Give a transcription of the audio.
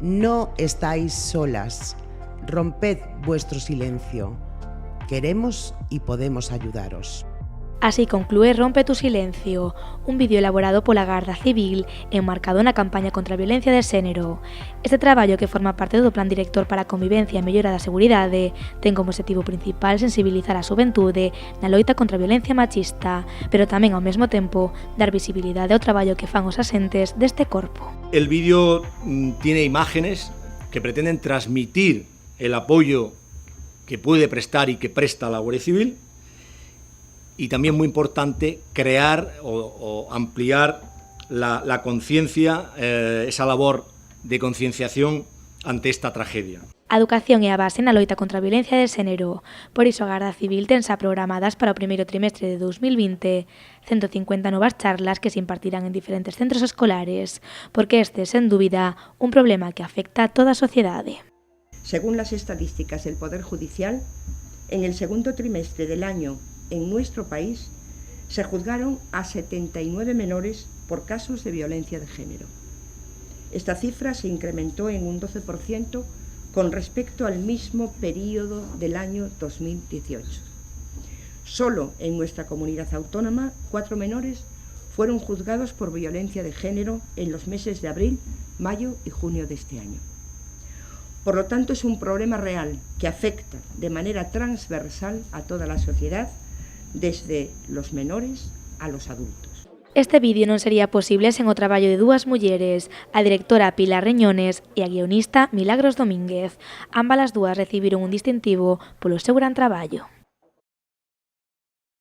No estáis solas. Romped vuestro silencio. Queremos y podemos ayudaros. Así conclúe Rompe tu silencio, un vídeo elaborado pola Garda Civil enmarcado na campaña contra a violencia de xénero. Este traballo, que forma parte do Plan Director para a Convivencia e Mellora da Seguridade, ten como objetivo principal sensibilizar a xuventude na loita contra a violencia machista, pero tamén ao mesmo tempo dar visibilidade ao traballo que fan os axentes deste corpo. El vídeo tiene imágenes que pretenden transmitir el apoyo que puede prestar y que presta la Guardia Civil, y también muy importante crear o ampliar la conciencia, esa labor de concienciación ante esta tragedia. A educación é a base na loita contra a violencia de xénero. Por iso a Garda Civil tensa programadas para o primeiro trimestre de 2020 150 novas charlas que se impartirán en diferentes centros escolares, porque este é, sen dúbida, un problema que afecta a toda a sociedade. Según las estadísticas del Poder Judicial, en el segundo trimestre del año en nuestro país se juzgaron a 79 menores por casos de violencia de género. Esta cifra se incrementó en un 12% con respecto al mismo periodo del año 2018. Solo en nuestra comunidad autónoma, 4 menores fueron juzgados por violencia de género en los meses de abril, mayo y junio de este año. Por lo tanto, es un problema real que afecta de manera transversal a toda la sociedad, desde los menores a los adultos. Este vídeo non sería posible sen o traballo de dúas mulleres, a directora Pilar Reñones e a guionista Milagros Domínguez. Ambas as dúas recibiron un distintivo polo seu gran traballo.